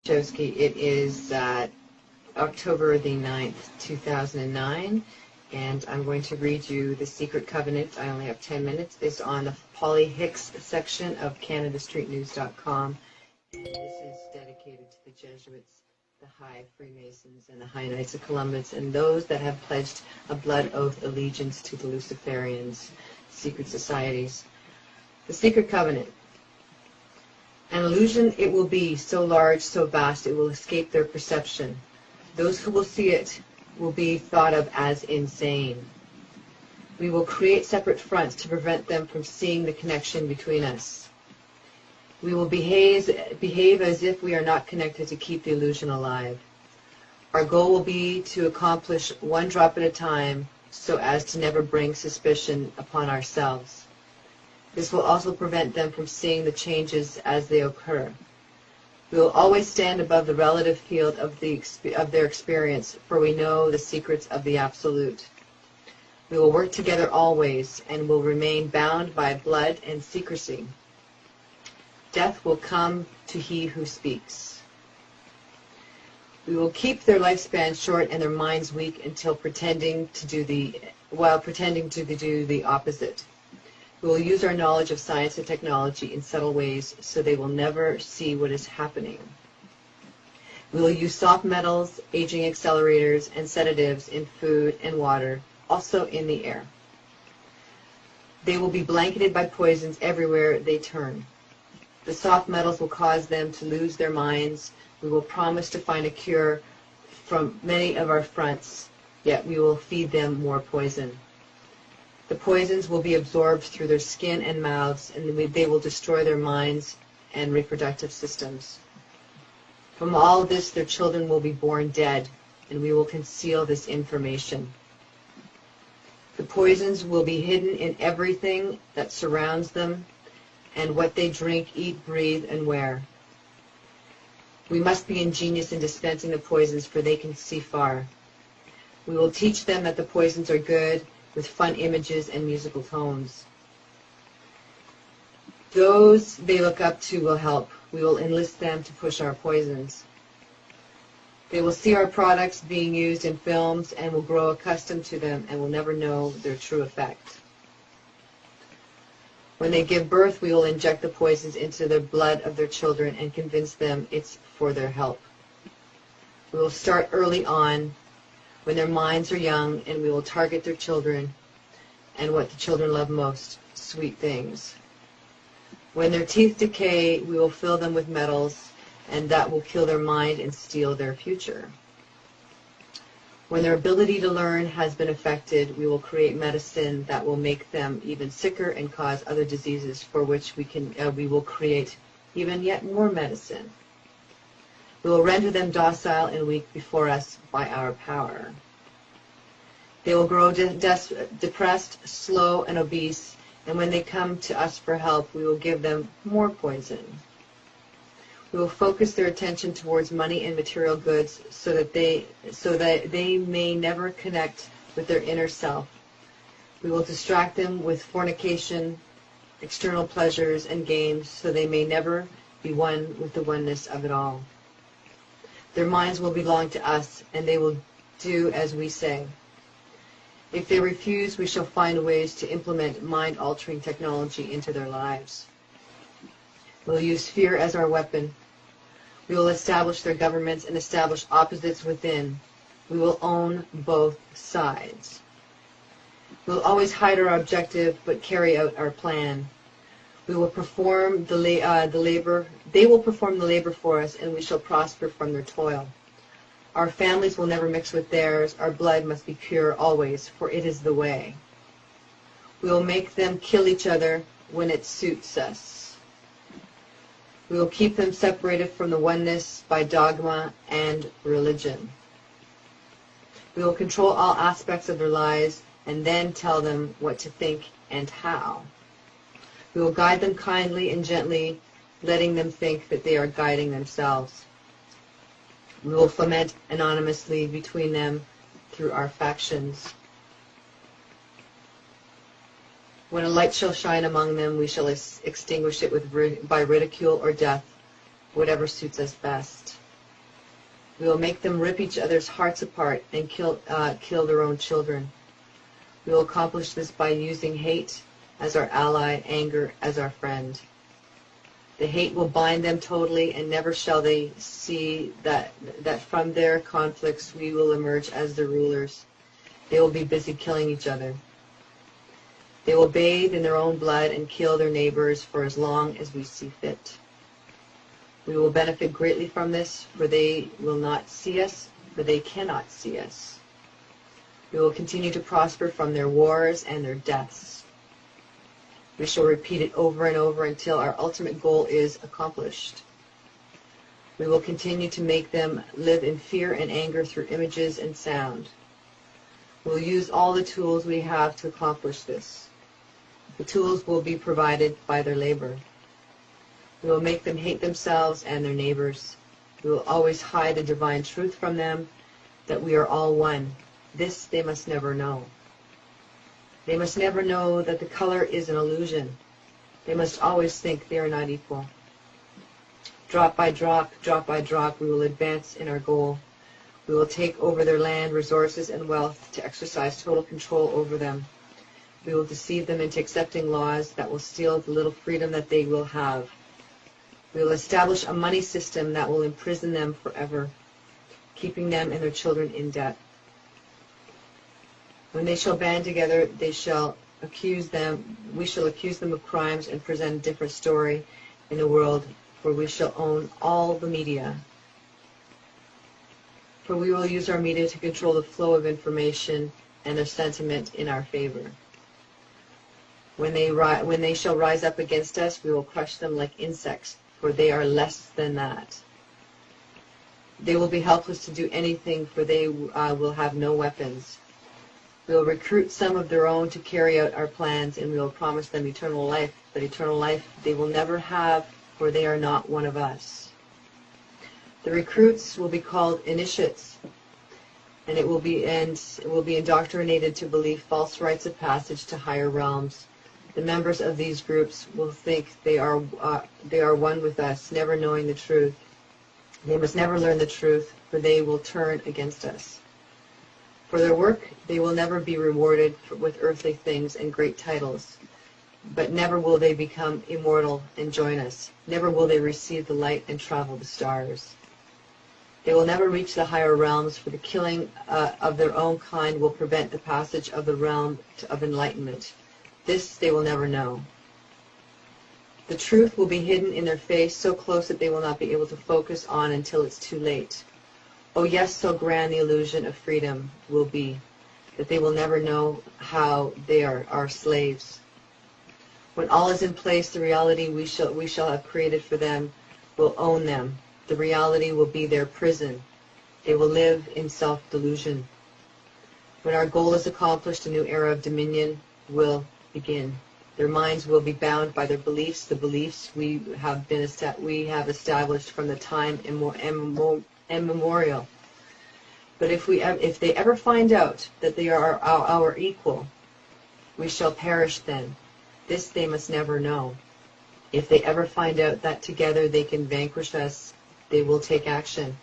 It is October the 9th, 2009, and I'm going to read you the Secret Covenant. I only have 10 minutes. It's on the Polly Hicks section of CanadaStreetNews.com, and this is dedicated to the Jesuits, the High Freemasons, and the High Knights of Columbus, and those that have pledged a blood oath allegiance to the Luciferians, secret societies. The Secret Covenant. An illusion it will be, so large, so vast, it will escape their perception. Those who will see it will be thought of as insane. We will create separate fronts to prevent them from seeing the connection between us. We will behave as if we are not connected to keep the illusion alive. Our goal will be to accomplish one drop at a time so as to never bring suspicion upon ourselves. This will also prevent them from seeing the changes as they occur. We will always stand above the relative field of their experience, for we know the secrets of the Absolute. We will work together always, and will remain bound by blood and secrecy. Death will come to he who speaks. We will keep their lifespan short and their minds weak until pretending to do the opposite. We will use our knowledge of science and technology in subtle ways so they will never see what is happening. We will use soft metals, aging accelerators, and sedatives in food and water, also in the air. They will be blanketed by poisons everywhere they turn. The soft metals will cause them to lose their minds. We will promise to find a cure from many of our fronts, yet we will feed them more poison. The poisons will be absorbed through their skin and mouths, and they will destroy their minds and reproductive systems. From all of this, their children will be born dead, and we will conceal this information. The poisons will be hidden in everything that surrounds them, and what they drink, eat, breathe, and wear. We must be ingenious in dispensing the poisons, for they can see far. We will teach them that the poisons are good, with fun images and musical tones. Those they look up to will help. We will enlist them to push our poisons. They will see our products being used in films and will grow accustomed to them and will never know their true effect. When they give birth, we will inject the poisons into the blood of their children and convince them it's for their help. We will start early on, when their minds are young, and we will target their children and what the children love most, sweet things. When their teeth decay, we will fill them with metals, and that will kill their mind and steal their future. When their ability to learn has been affected, we will create medicine that will make them even sicker and cause other diseases for which we will create even yet more medicine. We will render them docile and weak before us by our power. They will grow depressed, slow, and obese, and when they come to us for help, we will give them more poison. We will focus their attention towards money and material goods so that they may never connect with their inner self. We will distract them with fornication, external pleasures, and games so they may never be one with the oneness of it all. Their minds will belong to us, and they will do as we say. If they refuse, we shall find ways to implement mind-altering technology into their lives. We'll use fear as our weapon. We will establish their governments and establish opposites within. We will own both sides. We'll always hide our objective, but carry out our plan. We will perform the labor. They will perform the labor for us, and we shall prosper from their toil. Our families will never mix with theirs. Our blood must be pure always, for it is the way. We will make them kill each other when it suits us. We will keep them separated from the oneness by dogma and religion. We will control all aspects of their lives and then tell them what to think and how. We will guide them kindly and gently, letting them think that they are guiding themselves. We will foment anonymously between them through our factions. When a light shall shine among them, we shall extinguish it by ridicule or death, whatever suits us best. We will make them rip each other's hearts apart and kill their own children. We will accomplish this by using hate as our ally, anger as our friend. The hate will bind them totally, and never shall they see that from their conflicts we will emerge as the rulers. They will be busy killing each other. They will bathe in their own blood and kill their neighbors for as long as we see fit. We will benefit greatly from this, for they will not see us, for they cannot see us. We will continue to prosper from their wars and their deaths. We shall repeat it over and over until our ultimate goal is accomplished. We will continue to make them live in fear and anger through images and sound. We will use all the tools we have to accomplish this. The tools will be provided by their labor. We will make them hate themselves and their neighbors. We will always hide the divine truth from them, that we are all one. This they must never know. They must never know that the color is an illusion. They must always think they are not equal. Drop by drop, we will advance in our goal. We will take over their land, resources, and wealth to exercise total control over them. We will deceive them into accepting laws that will steal the little freedom that they will have. We will establish a money system that will imprison them forever, keeping them and their children in debt. When they shall band together, we shall accuse them of crimes and present a different story in the world, for we shall own all the media. For we will use our media to control the flow of information and their sentiment in our favor. When they shall rise up against us, we will crush them like insects, for they are less than that. They will be helpless to do anything, for they will have no weapons. We will recruit some of their own to carry out our plans, and we will promise them eternal life, but eternal life they will never have, for they are not one of us. The recruits will be called initiates, and it will be indoctrinated to believe false rites of passage to higher realms. The members of these groups will think they are one with us, never knowing the truth. They must never learn the truth, for they will turn against us. For their work, they will never be rewarded with earthly things and great titles, but never will they become immortal and join us. Never will they receive the light and travel the stars. They will never reach the higher realms, for the killing of their own kind will prevent the passage of the realm of enlightenment. This they will never know. The truth will be hidden in their face, so close that they will not be able to focus on until it's too late. Oh yes, so grand the illusion of freedom will be, that they will never know how they are our slaves. When all is in place, the reality we shall have created for them will own them. The reality will be their prison. They will live in self-delusion. When our goal is accomplished, a new era of dominion will begin. Their minds will be bound by their beliefs, the beliefs we have established from the time immemorial. But if they ever find out that they are our equal, we shall perish then. This they must never know. If they ever find out that together they can vanquish us, they will take action.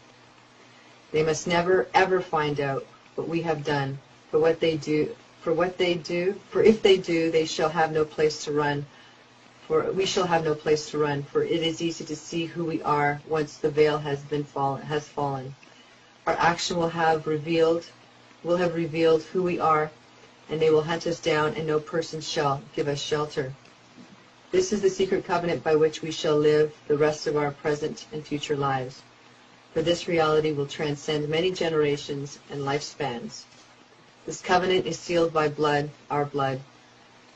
They must never ever find out what we have done, for if they do, they shall have no place to run. For we shall have no place to run, for it is easy to see who we are once the veil has fallen. Our action will have revealed who we are, and they will hunt us down, and no person shall give us shelter. This is the secret covenant by which we shall live the rest of our present and future lives. For this reality will transcend many generations and lifespans. This covenant is sealed by blood, our blood,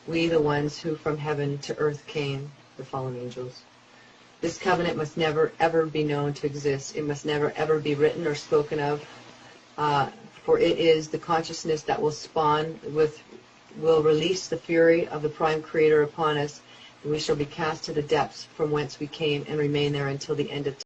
we the ones who from heaven to earth came, the fallen angels. This covenant must never ever be known to exist. It must never ever be written or spoken of, for it is the consciousness that will release the fury of the Prime Creator upon us, and we shall be cast to the depths from whence we came and remain there until the end of time.